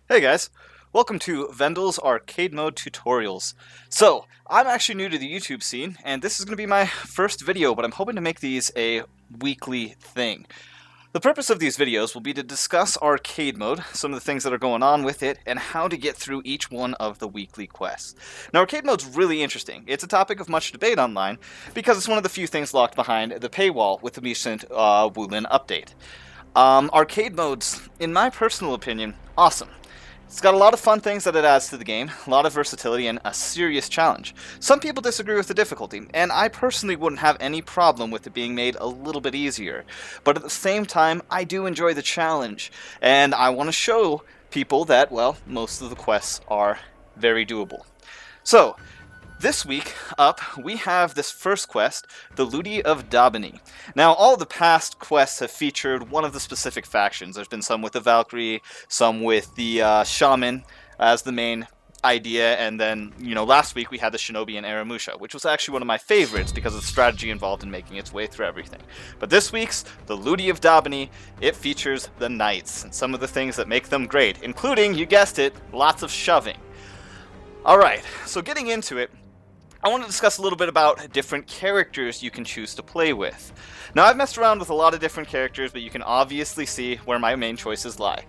Hey guys, welcome to Vendel's Arcade Mode Tutorials. So, I'm actually new to the YouTube scene, and this is going to be my first video, but I'm hoping to make these a weekly thing. The purpose of these videos will be to discuss Arcade Mode, some of the things that are going on with it, and how to get through each one of the weekly quests. Now, Arcade Mode's really interesting. It's a topic of much debate online, because it's one of the few things locked behind the paywall with the recent Wulin update. Arcade Mode's, in my personal opinion, awesome. It's got a lot of fun things that it adds to the game, a lot of versatility, and a serious challenge. Some people disagree with the difficulty, and I personally wouldn't have any problem with it being made a little bit easier. But at the same time, I do enjoy the challenge, and I want to show people that, well, most of the quests are very doable. So, this week up, we have this first quest, the Lubi of Daubeny. Now, all the past quests have featured one of the specific factions. There's been some with the Valkyrie, some with the Shaman as the main idea, and then, last week we had the Shinobi and Aramusha, which was actually one of my favorites because of the strategy involved in making its way through everything. But this week's, the Lubi of Daubeny, it features the Knights, and some of the things that make them great, including, you guessed it, lots of shoving. Alright, so getting into it, I want to discuss a little bit about different characters you can choose to play with. Now, I've messed around with a lot of different characters, but you can obviously see where my main choices lie.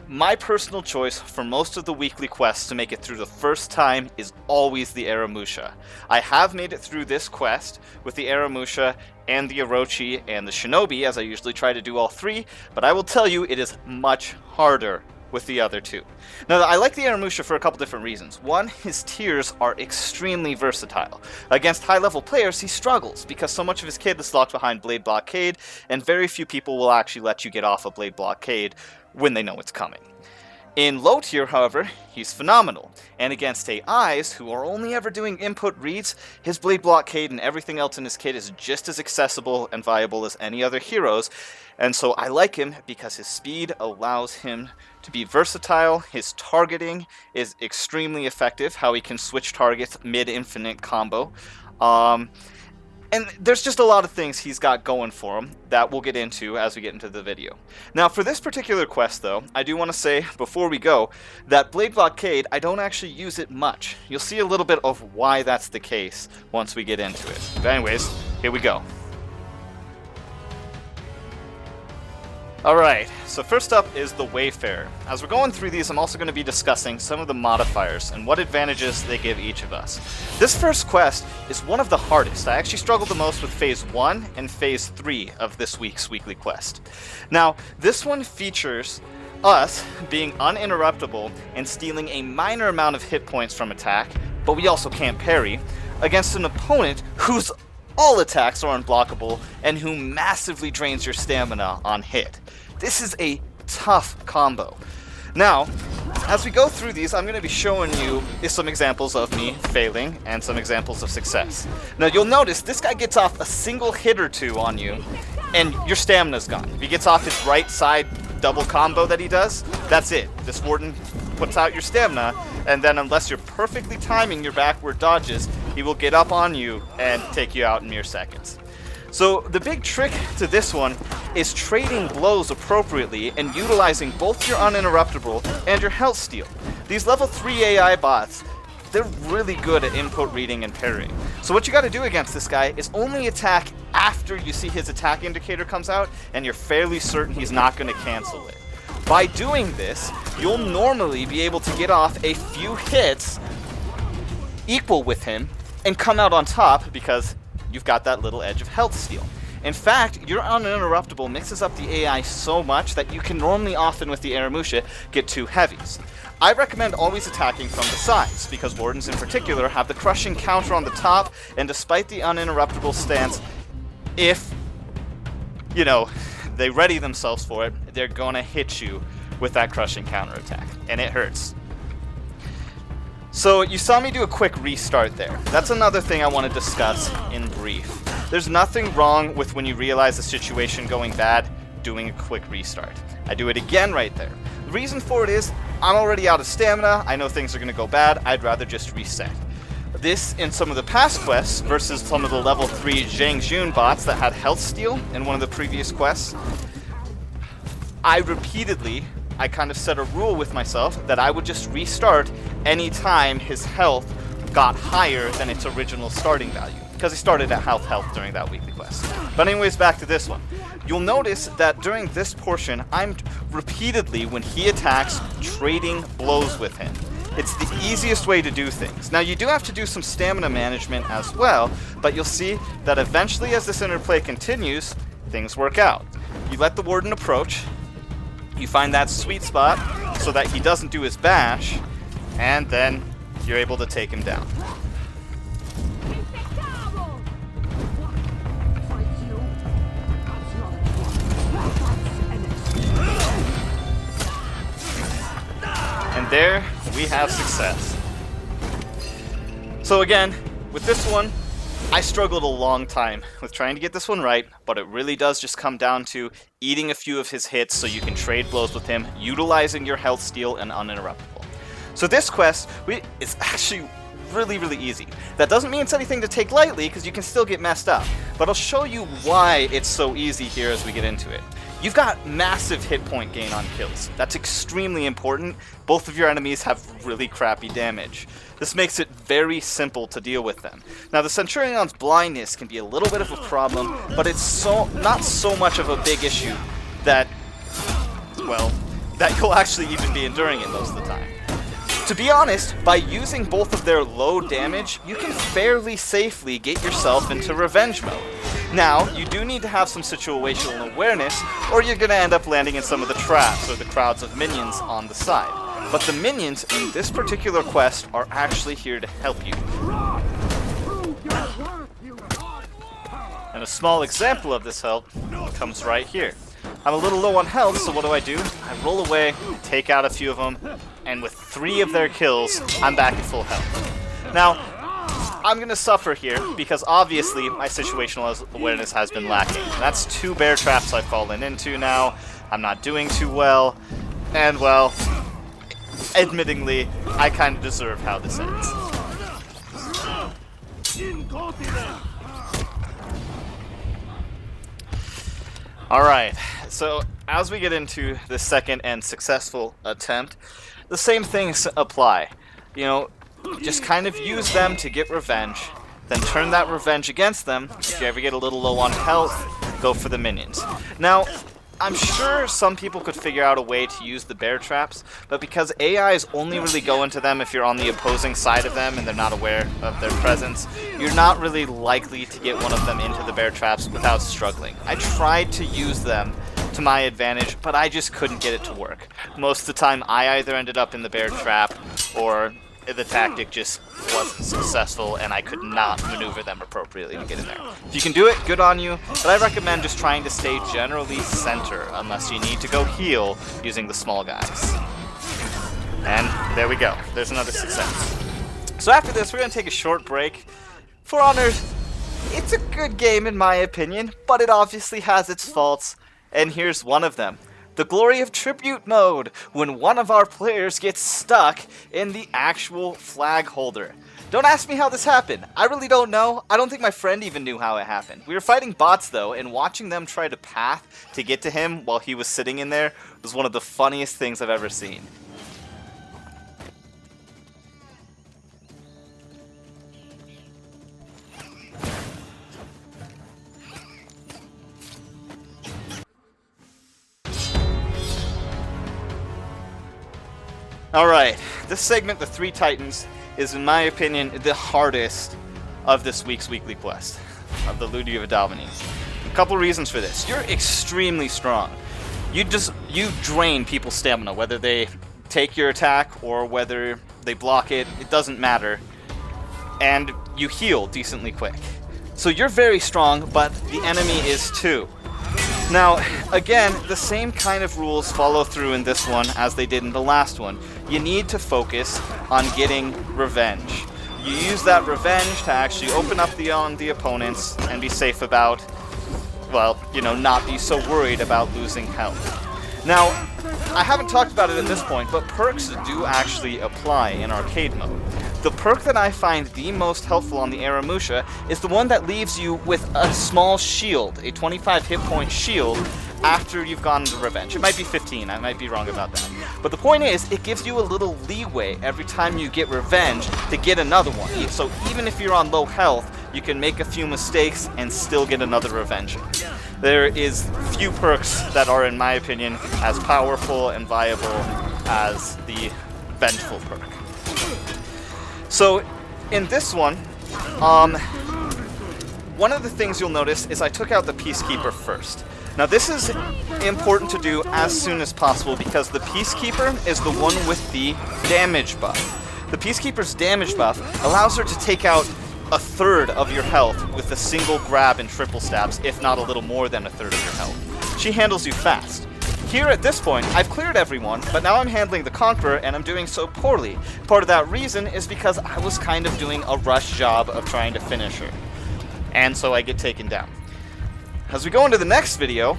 My personal choice for most of the weekly quests to make it through the first time is always the Aramusha. I have made it through this quest with the Aramusha and the Orochi and the Shinobi, as I usually try to do all three, but I will tell you it is much harder with the other two. Now, I like the Aramusha for a couple different reasons. One, his tiers are extremely versatile. Against high-level players, he struggles because so much of his kit is locked behind Blade Blockade, and very few people will actually let you get off a Blade Blockade when they know it's coming. In low tier, however, he's phenomenal, and against AIs, who are only ever doing input reads, his Blade Blockade and everything else in his kit is just as accessible and viable as any other heroes, and so I like him because his speed allows him to be versatile, his targeting is extremely effective, how he can switch targets mid-infinite combo, and there's just a lot of things he's got going for him that we'll get into as we get into the video. Now, for this particular quest, though, I do want to say, before we go, that Blade Blockade, I don't actually use it much. You'll see a little bit of why that's the case once we get into it. But anyways, here we go. Alright, so first up is the Wayfarer. As we're going through these, I'm also going to be discussing some of the modifiers and what advantages they give each of us. This first quest is one of the hardest. I actually struggled the most with Phase 1 and Phase 3 of this week's weekly quest. Now, this one features us being uninterruptible and stealing a minor amount of hit points from attack, but we also can't parry, against an opponent whose all attacks are unblockable and who massively drains your stamina on hit. This is a tough combo. Now, as we go through these, I'm going to be showing you some examples of me failing and some examples of success. Now, you'll notice this guy gets off a single hit or two on you, and your stamina's gone. If he gets off his right side double combo that he does, that's it. This Warden puts out your stamina, and then unless you're perfectly timing your backward dodges, he will get up on you and take you out in mere seconds. So the big trick to this one is trading blows appropriately and utilizing both your uninterruptible and your health steal. These level 3 AI bots, they're really good at input reading and parrying. So what you got to do against this guy is only attack after you see his attack indicator comes out and you're fairly certain he's not going to cancel it. By doing this, you'll normally be able to get off a few hits equal with him and come out on top because you've got that little edge of health steal. In fact, your uninterruptible mixes up the AI so much that you can normally often with the Aramusha get two heavies. I recommend always attacking from the sides, because Wardens in particular have the crushing counter on the top, and despite the uninterruptible stance, if, they ready themselves for it, they're gonna hit you with that crushing counterattack, and it hurts. So you saw me do a quick restart there. That's another thing I want to discuss in brief. There's nothing wrong with when you realize the situation going bad, doing a quick restart. I do it again right there. The reason for it is, I'm already out of stamina, I know things are going to go bad, I'd rather just reset. This in some of the past quests versus some of the level 3 Zhang Jun bots that had health steal in one of the previous quests, I repeatedly I kind of set a rule with myself that I would just restart anytime his health got higher than its original starting value, because he started at half health during that weekly quest. But anyways, back to this one. You'll notice that during this portion, I'm repeatedly, when he attacks, trading blows with him. It's the easiest way to do things. Now, you do have to do some stamina management as well, but you'll see that eventually, as this interplay continues, things work out. You let the warden approach, you find that sweet spot so that he doesn't do his bash, and then you're able to take him down. And there we have success. So again, with this one, I struggled a long time with trying to get this one right, but it really does just come down to eating a few of his hits so you can trade blows with him, utilizing your health steal and uninterruptible. So this quest is actually really easy. That doesn't mean it's anything to take lightly, because you can still get messed up, but I'll show you why it's so easy here as we get into it. You've got massive hit point gain on kills. That's extremely important. Both of your enemies have really crappy damage. This makes it very simple to deal with them. Now, the Centurion's blindness can be a little bit of a problem, but it's not so much of a big issue that, well, that you'll actually even be enduring it most of the time. To be honest, by using both of their low damage, you can fairly safely get yourself into revenge mode. Now, you do need to have some situational awareness, or you're going to end up landing in some of the traps or the crowds of minions on the side. But the minions in this particular quest are actually here to help you. And a small example of this help comes right here. I'm a little low on health, so what do? I roll away, take out a few of them, and with 3 of their kills, I'm back at full health. Now, I'm going to suffer here, because obviously my situational awareness has been lacking. That's 2 bear traps I've fallen into now. I'm not doing too well, and well, admittingly, I kind of deserve how this ends. Alright, so as we get into the second and successful attempt, the same things apply. You know, just kind of use them to get revenge, then turn that revenge against them. If you ever get a little low on health, go for the minions. Now, I'm sure some people could figure out a way to use the bear traps, but because AIs only really go into them if you're on the opposing side of them and they're not aware of their presence, you're not really likely to get one of them into the bear traps without struggling. I tried to use them to my advantage, but I just couldn't get it to work. Most of the time, I either ended up in the bear trap, or the tactic just wasn't successful and I could not maneuver them appropriately to get in there. If you can do it, good on you, but I recommend just trying to stay generally center unless you need to go heal using the small guys. And there we go. There's another success. So after this, we're going to take a short break. For Honor, it's a good game in my opinion, but it obviously has its faults, and here's one of them. The glory of tribute mode, when one of our players gets stuck in the actual flag holder. Don't ask me how this happened. I really don't know. I don't think my friend even knew how it happened. We were fighting bots though, and watching them try to path to get to him while he was sitting in there was one of the funniest things I've ever seen. Alright, this segment, the 3 Titans, is in my opinion the hardest of this week's weekly quest, of the Lubi of Daubeny. A couple reasons for this. You're extremely strong. You drain people's stamina, whether they take your attack or whether they block it, it doesn't matter. And you heal decently quick. So you're very strong, but the enemy is too. Now, again, the same kind of rules follow through in this one as they did in the last one. You need to focus on getting revenge. You use that revenge to actually open up on the opponents and be safe about, well, you know, not be so worried about losing health. Now, I haven't talked about it at this point, but perks do actually apply in arcade mode. The perk that I find the most helpful on the Aramusha is the one that leaves you with a small shield, a 25 hit point shield, after you've gotten the revenge. It might be 15, I might be wrong about that. But the point is, it gives you a little leeway every time you get revenge to get another one. So even if you're on low health, you can make a few mistakes and still get another revenge. There is few perks that are, in my opinion, as powerful and viable as the Vengeful perk. So in this one of the things you'll notice is I took out the Peacekeeper first. Now this is important to do as soon as possible because the Peacekeeper is the one with the damage buff. The Peacekeeper's damage buff allows her to take out a third of your health with a single grab and triple stabs, if not a little more than a third of your health. She handles you fast. Here at this point, I've cleared everyone, but now I'm handling the Conqueror and I'm doing so poorly. Part of that reason is because I was kind of doing a rush job of trying to finish her. And so I get taken down. As we go into the next video,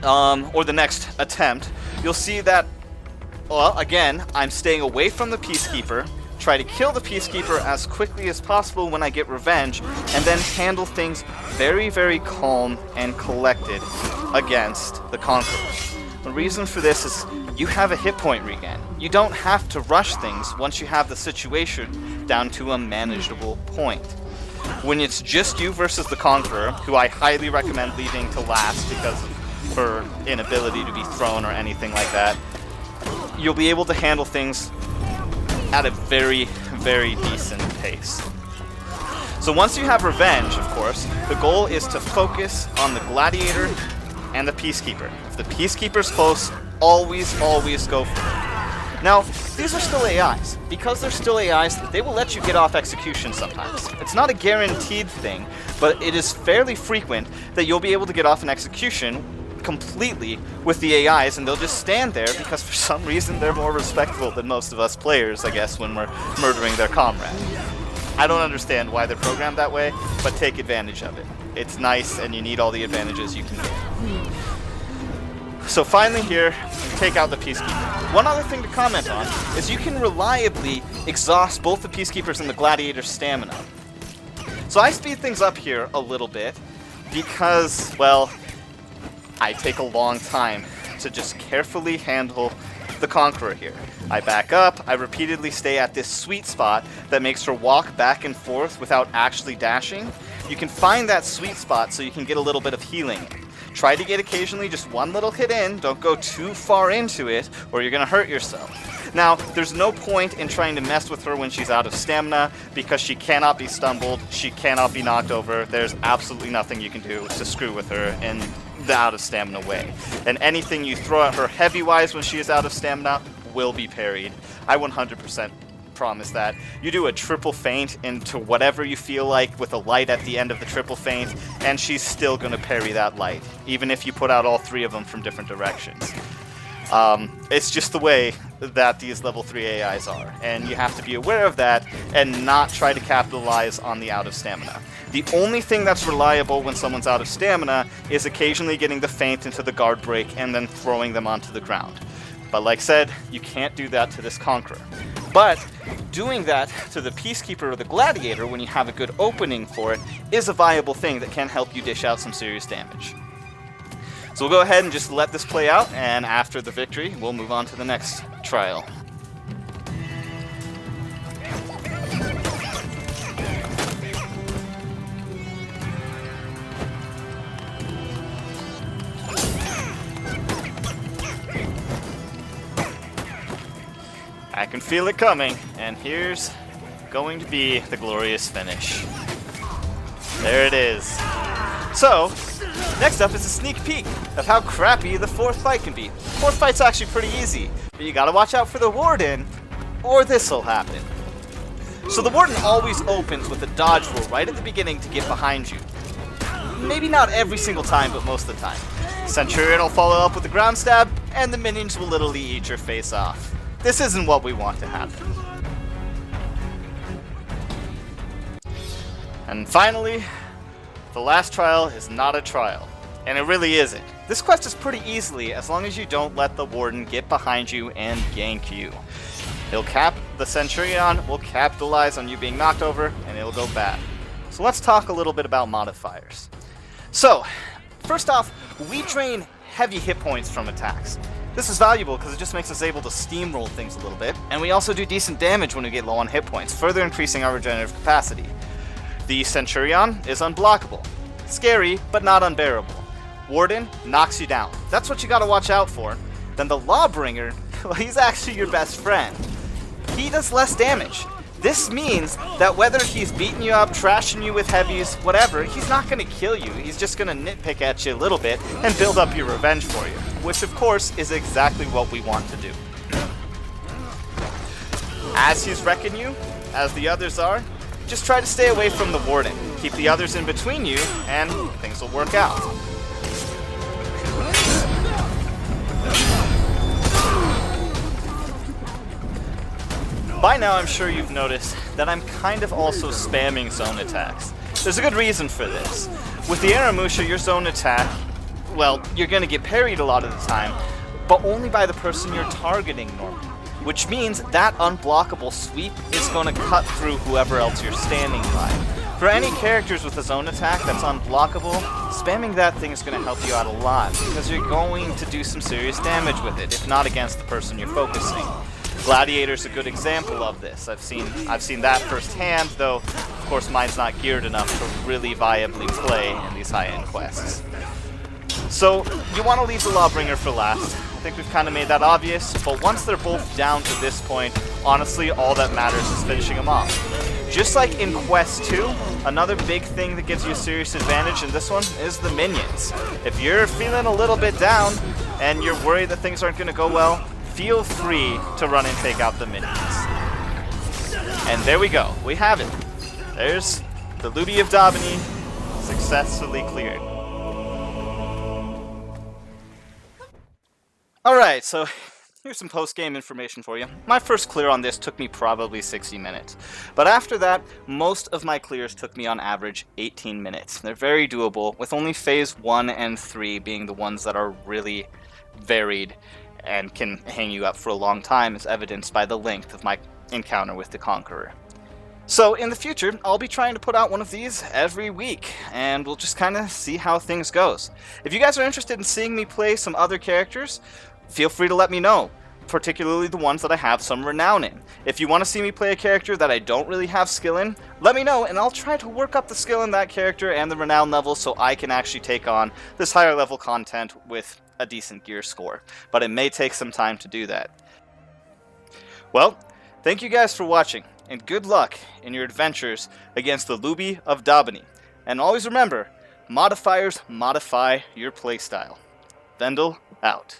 or the next attempt, you'll see that, well, again, I'm staying away from the Peacekeeper, try to kill the Peacekeeper as quickly as possible when I get revenge, and then handle things very, very calm and collected against the Conqueror. The reason for this is you have a hit point regain. You don't have to rush things once you have the situation down to a manageable point. When it's just you versus the Conqueror, who I highly recommend leaving to last because of her inability to be thrown or anything like that, you'll be able to handle things at a very, very decent pace. So once you have revenge, of course, the goal is to focus on the Gladiator and the Peacekeeper. If the Peacekeeper's close, always go for it. Now, these are still AIs. Because they're still AIs, they will let you get off execution sometimes. It's not a guaranteed thing, but it is fairly frequent that you'll be able to get off an execution completely with the AIs, and they'll just stand there because for some reason they're more respectful than most of us players, I guess, when we're murdering their comrade. I don't understand why they're programmed that way, but take advantage of it. It's nice, and you need all the advantages you can get. So finally here, take out the Peacekeeper. One other thing to comment on is you can reliably exhaust both the Peacekeepers and the Gladiator's stamina. So I speed things up here a little bit because, well, I take a long time to just carefully handle the Conqueror here. I back up, I repeatedly stay at this sweet spot that makes her walk back and forth without actually dashing. You can find that sweet spot so you can get a little bit of healing. Try to get occasionally just one little hit in, don't go too far into it or you're gonna hurt yourself. Now, there's no point in trying to mess with her when she's out of stamina because she cannot be stumbled, she cannot be knocked over, there's absolutely nothing you can do to screw with her in the out of stamina way. And anything you throw at her heavy-wise when she is out of stamina will be parried. I 100% promise that. You do a triple feint into whatever you feel like with a light at the end of the triple feint, and she's still going to parry that light, even if you put out all three of them from different directions. It's just the way that these level 3 AIs are, and you have to be aware of that and not try to capitalize on the out of stamina. The only thing that's reliable when someone's out of stamina is occasionally getting the feint into the guard break and then throwing them onto the ground. But like said, you can't do that to this Conqueror. But doing that to the Peacekeeper or the Gladiator when you have a good opening for it is a viable thing that can help you dish out some serious damage. So we'll go ahead and just let this play out, and after the victory, we'll move on to the next trial. I can feel it coming, and here's going to be the glorious finish. There it is. So, next up is a sneak peek of how crappy the fourth fight can be. Fourth fight's actually pretty easy, but you gotta watch out for the Warden, or this'll happen. So the Warden always opens with a dodge roll right at the beginning to get behind you. Maybe not every single time, but most of the time. Centurion will follow up with a ground stab, and the minions will literally eat your face off. This isn't what we want to happen. And finally, the last trial is not a trial. And it really isn't. This quest is pretty easily as long as you don't let the Warden get behind you and gank you. The Centurion will capitalize on you being knocked over, and it'll go bad. So let's talk a little bit about modifiers. So, first off, we drain heavy hit points from attacks. This is valuable because it just makes us able to steamroll things a little bit, and we also do decent damage when we get low on hit points, further increasing our regenerative capacity. The Centurion is unblockable. Scary, but not unbearable. Warden knocks you down. That's what you gotta watch out for. Then the Lawbringer, well, he's actually your best friend. He does less damage. This means that whether he's beating you up, trashing you with heavies, whatever, he's not going to kill you. He's just going to nitpick at you a little bit and build up your revenge for you, which of course is exactly what we want to do. As he's wrecking you, as the others are, just try to stay away from the Warden. Keep the others in between you, and things will work out. By now I'm sure you've noticed that I'm kind of also spamming zone attacks. There's a good reason for this. With the Aramusha, your zone attack, well, you're going to get parried a lot of the time, but only by the person you're targeting normally. Which means that unblockable sweep is going to cut through whoever else you're standing by. For any characters with a zone attack that's unblockable, spamming that thing is going to help you out a lot, because you're going to do some serious damage with it, if not against the person you're focusing. Gladiator's a good example of this. I've seen that firsthand, though of course mine's not geared enough to really viably play in these high-end quests. So you want to leave the Lawbringer for last. I think we've kind of made that obvious, but once they're both down to this point, honestly all that matters is finishing them off. Just like in Quest 2, another big thing that gives you a serious advantage in this one is the minions. If you're feeling a little bit down and you're worried that things aren't going to go well, feel free to run and take out the minions. And there we go. We have it. There's the Lubi of Daubeny successfully cleared. Alright, so here's some post-game information for you. My first clear on this took me probably 60 minutes. But after that, most of my clears took me on average 18 minutes. They're very doable, with only Phase 1 and 3 being the ones that are really varied and can hang you up for a long time, as evidenced by the length of my encounter with the Conqueror. So in the future, I'll be trying to put out one of these every week, and we'll just kind of see how things goes. If you guys are interested in seeing me play some other characters, feel free to let me know, particularly the ones that I have some renown in. If you want to see me play a character that I don't really have skill in, let me know, and I'll try to work up the skill in that character and the renown level so I can actually take on this higher level content with a decent gear score, but it may take some time to do that. Well, thank you guys for watching, and good luck in your adventures against the Lubi of Daubeny. And always remember, modifiers modify your playstyle. Vendel out.